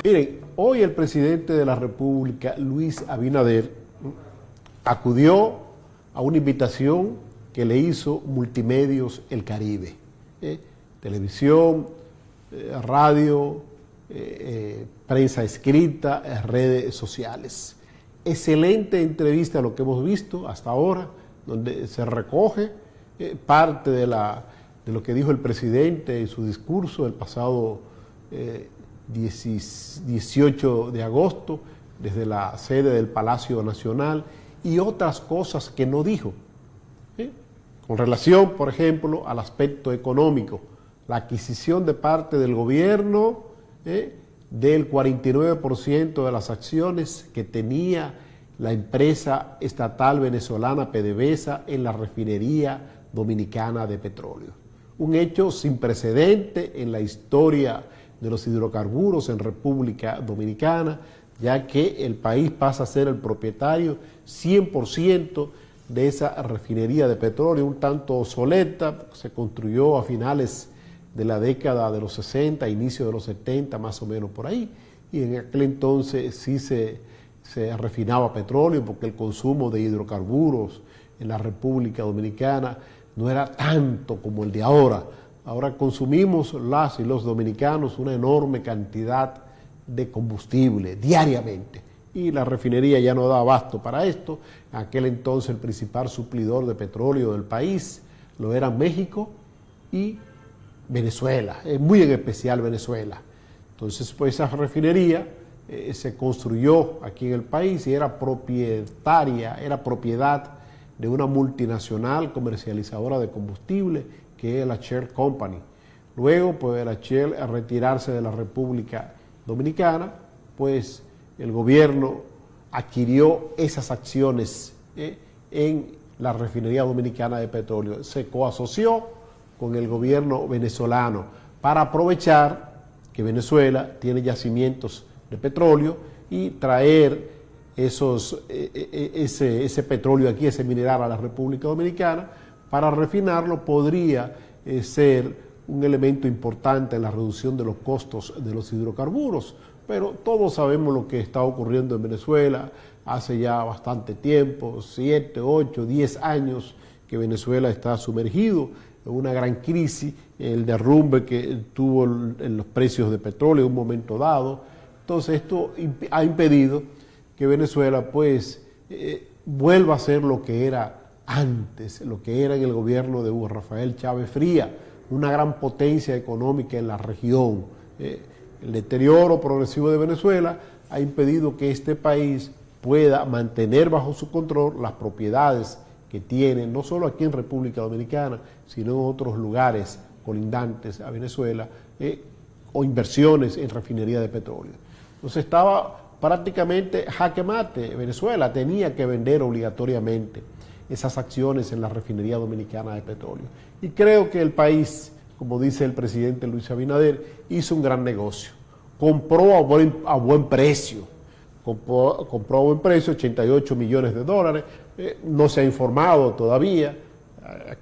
Miren, hoy el presidente de la República, Luis Abinader, acudió a una invitación que le hizo Multimedios El Caribe, televisión, radio, prensa escrita, redes sociales. Excelente entrevista lo que hemos visto hasta ahora, donde se recoge parte de lo que dijo el presidente en su discurso el pasado 18 de agosto, desde la sede del Palacio Nacional, y otras cosas que no dijo, con relación, por ejemplo, al aspecto económico, la adquisición de parte del gobierno del 49% de las acciones que tenía la empresa estatal venezolana PDVSA en la refinería dominicana de petróleo. Un hecho sin precedente en la historia de los hidrocarburos en República Dominicana, ya que el país pasa a ser el propietario 100% de esa refinería de petróleo, un tanto obsoleta, se construyó a finales de la década de los 60, inicio de los 70, más o menos por ahí, y en aquel entonces sí se refinaba petróleo porque el consumo de hidrocarburos en la República Dominicana no era tanto como el de ahora. Ahora consumimos las y los dominicanos una enorme cantidad de combustible diariamente y la refinería ya no da abasto para esto. En aquel entonces el principal suplidor de petróleo del país lo eran México y Venezuela, muy en especial Venezuela. Entonces pues esa refinería se construyó aquí en el país y era propiedad de una multinacional comercializadora de combustible que es la Shell Company. Luego pues la Shell, al retirarse de la República Dominicana, pues el gobierno adquirió esas acciones en la refinería dominicana de petróleo, se coasoció con el gobierno venezolano para aprovechar que Venezuela tiene yacimientos de petróleo y traer ese petróleo aquí, ese mineral a la República Dominicana. Para refinarlo podría ser un elemento importante en la reducción de los costos de los hidrocarburos, pero todos sabemos lo que está ocurriendo en Venezuela hace ya bastante tiempo, 7, 8, 10 años que Venezuela está sumergido en una gran crisis, el derrumbe que tuvo en los precios de petróleo en un momento dado. Entonces esto ha impedido que Venezuela pues vuelva a ser lo que era antes, lo que era en el gobierno de Hugo Rafael Chávez Frías, una gran potencia económica en la región. El deterioro progresivo de Venezuela ha impedido que este país pueda mantener bajo su control las propiedades que tiene, no solo aquí en República Dominicana, sino en otros lugares colindantes a Venezuela, o inversiones en refinería de petróleo. Entonces estaba prácticamente jaque mate. Venezuela tenía que vender obligatoriamente esas acciones en la refinería dominicana de petróleo. Y creo que el país, como dice el presidente Luis Abinader, hizo un gran negocio. Compró a buen precio. Compró a buen precio, 88 millones de dólares. No se ha informado todavía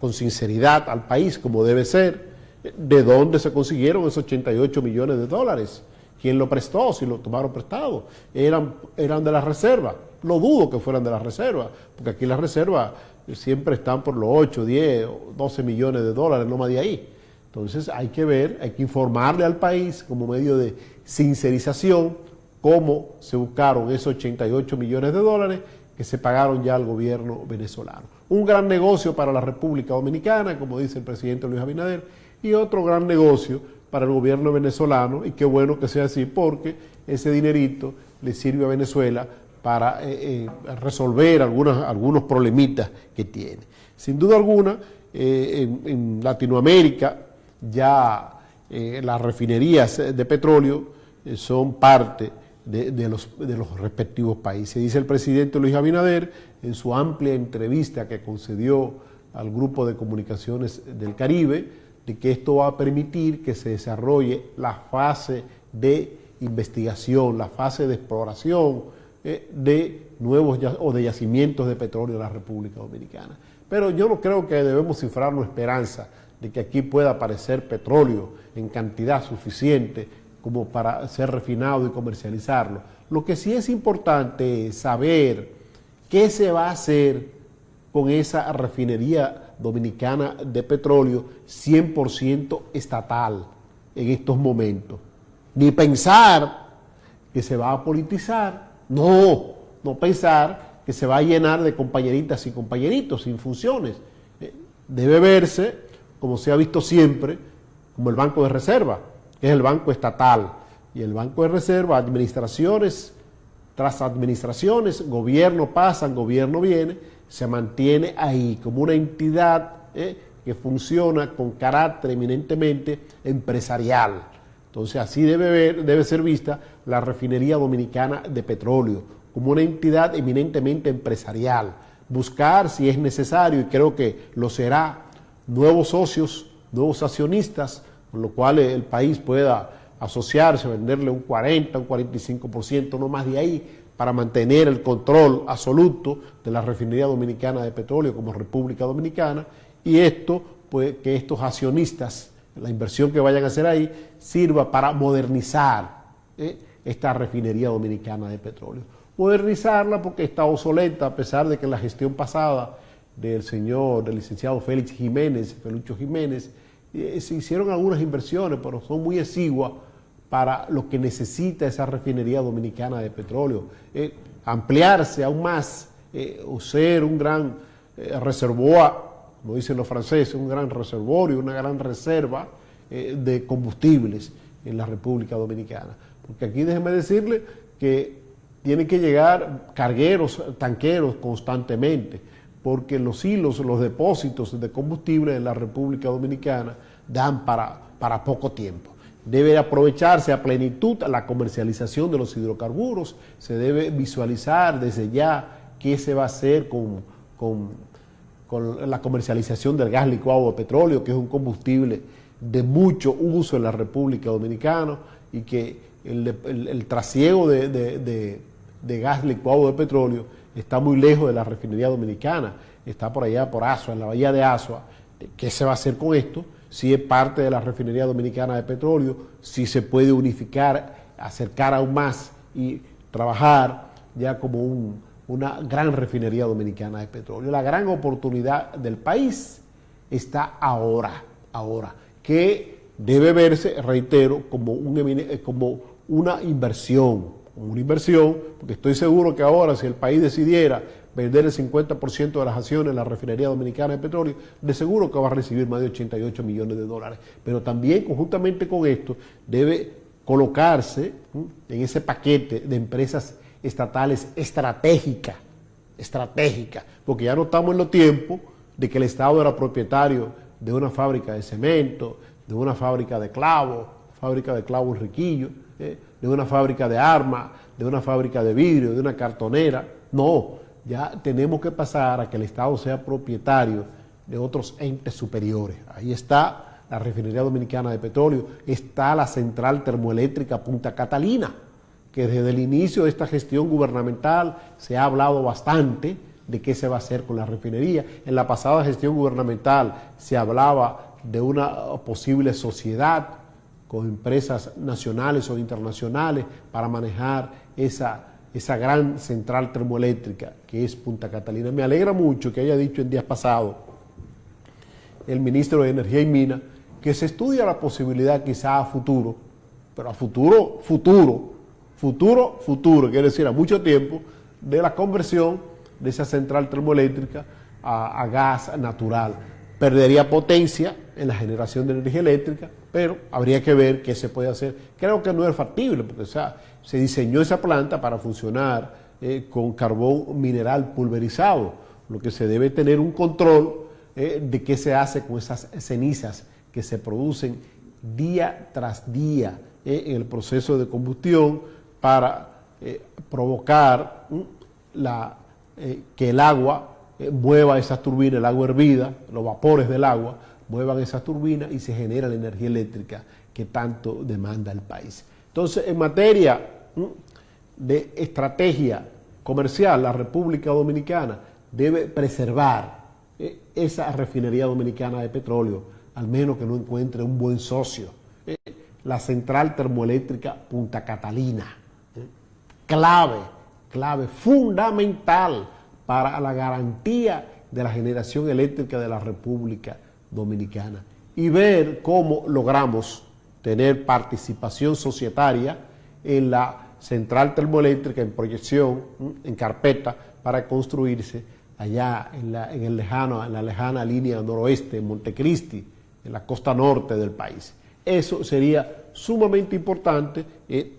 con sinceridad al país, como debe ser, de dónde se consiguieron esos 88 millones de dólares. ¿Quién lo prestó? Si lo tomaron prestado. Eran de la reserva. Lo dudo que fueran de la reserva, porque aquí las reservas siempre están por los 8, 10, 12 millones de dólares, no más de ahí. Entonces hay que ver, hay que informarle al país como medio de sincerización cómo se buscaron esos 88 millones de dólares que se pagaron ya al gobierno venezolano. Un gran negocio para la República Dominicana, como dice el presidente Luis Abinader, y otro gran negocio para el gobierno venezolano, y qué bueno que sea así, porque ese dinerito le sirve a Venezuela para resolver algunos problemitas que tiene. Sin duda alguna, en Latinoamérica ya las refinerías de petróleo son parte de los respectivos países. Dice el presidente Luis Abinader en su amplia entrevista que concedió al Grupo de Comunicaciones del Caribe, de que esto va a permitir que se desarrolle la fase de investigación, la fase de exploración de nuevos o de yacimientos de petróleo en la República Dominicana. Pero yo no creo que debemos cifrarnos esperanza de que aquí pueda aparecer petróleo en cantidad suficiente como para ser refinado y comercializarlo. Lo que sí es importante es saber qué se va a hacer con esa refinería dominicana de petróleo 100% estatal en estos momentos. Ni pensar que se va a politizar, no pensar que se va a llenar de compañeritas y compañeritos sin funciones. Debe verse, como se ha visto siempre, como el Banco de Reserva, que es el banco estatal. Y el Banco de Reserva, administraciones tras administraciones, gobierno pasan, gobierno viene, se mantiene ahí como una entidad que funciona con carácter eminentemente empresarial. Entonces así debe ser vista la refinería dominicana de petróleo, como una entidad eminentemente empresarial. Buscar, si es necesario, y creo que lo será, nuevos socios, nuevos accionistas, con lo cual el país pueda asociarse, venderle un 40, un 45%, no más de ahí, para mantener el control absoluto de la refinería dominicana de petróleo como República Dominicana, y esto, pues, que estos accionistas, la inversión que vayan a hacer ahí, sirva para modernizar esta refinería dominicana de petróleo. Modernizarla porque está obsoleta, a pesar de que en la gestión pasada del licenciado Felucho Jiménez, se hicieron algunas inversiones, pero son muy exiguas para lo que necesita esa refinería dominicana de petróleo. Ampliarse aún más, o ser un gran reservoir, como dicen los franceses, un gran reservorio, una gran reserva de combustibles en la República Dominicana. Porque aquí déjeme decirle que tienen que llegar cargueros, tanqueros constantemente, porque los hilos, los depósitos de combustible en la República Dominicana dan para poco tiempo. Debe aprovecharse a plenitud la comercialización de los hidrocarburos, se debe visualizar desde ya qué se va a hacer con la comercialización del gas licuado de petróleo, que es un combustible de mucho uso en la República Dominicana, y que el trasiego de gas licuado de petróleo está muy lejos de la refinería dominicana, está por allá por Asua, en la bahía de Asua. ¿Qué se va a hacer con esto? Si es parte de la refinería dominicana de petróleo, si se puede unificar, acercar aún más y trabajar ya como una gran refinería dominicana de petróleo. La gran oportunidad del país está ahora, que debe verse, reitero, como una inversión, porque estoy seguro que ahora, si el país decidiera vender el 50% de las acciones en la refinería dominicana de petróleo, de seguro que va a recibir más de 88 millones de dólares. Pero también, conjuntamente con esto, debe colocarse en ese paquete de empresas estatales estratégicas, porque ya no estamos en los tiempos de que el Estado era propietario de una fábrica de cemento, de una fábrica de clavos en Riquillo, de una fábrica de armas, de una fábrica de vidrio, de una cartonera. No, ya tenemos que pasar a que el Estado sea propietario de otros entes superiores. Ahí está la refinería dominicana de petróleo, está la central termoeléctrica Punta Catalina, que desde el inicio de esta gestión gubernamental se ha hablado bastante de qué se va a hacer con la refinería. En la pasada gestión gubernamental se hablaba de una posible sociedad con empresas nacionales o internacionales para manejar esa gran central termoeléctrica que es Punta Catalina. Me alegra mucho que haya dicho en días pasados el ministro de Energía y Minas que se estudia la posibilidad quizá a futuro, pero a futuro, quiere decir a mucho tiempo, de la conversión de esa central termoeléctrica a gas natural. Perdería potencia en la generación de energía eléctrica, pero habría que ver qué se puede hacer. Creo que no es factible, porque se diseñó esa planta para funcionar con carbón mineral pulverizado, lo que se debe tener un control de qué se hace con esas cenizas que se producen día tras día en el proceso de combustión para provocar que el agua mueva esas turbinas, el agua hervida, los vapores del agua, muevan esas turbinas y se genera la energía eléctrica que tanto demanda el país. Entonces, en materia de estrategia comercial, la República Dominicana debe preservar esa refinería dominicana de petróleo, al menos que no encuentre un buen socio la central termoeléctrica Punta Catalina. Clave, fundamental para la garantía de la generación eléctrica de la República Dominicana. Y ver cómo logramos tener participación societaria en la central termoeléctrica en proyección, en carpeta, para construirse allá en la lejana línea noroeste, en Montecristi, en la costa norte del país. Eso sería sumamente importante,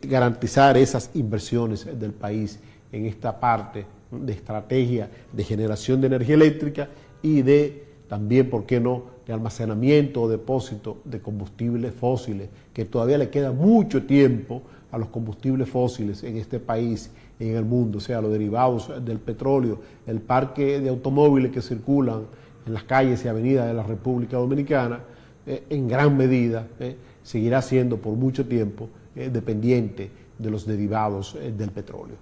garantizar esas inversiones del país en esta parte de estrategia de generación de energía eléctrica y de también, ¿por qué no?, de almacenamiento o depósito de combustibles fósiles, que todavía le queda mucho tiempo a los combustibles fósiles en este país y en el mundo, o sea, los derivados del petróleo, el parque de automóviles que circulan en las calles y avenidas de la República Dominicana, en gran medida seguirá siendo por mucho tiempo dependiente de los derivados del petróleo.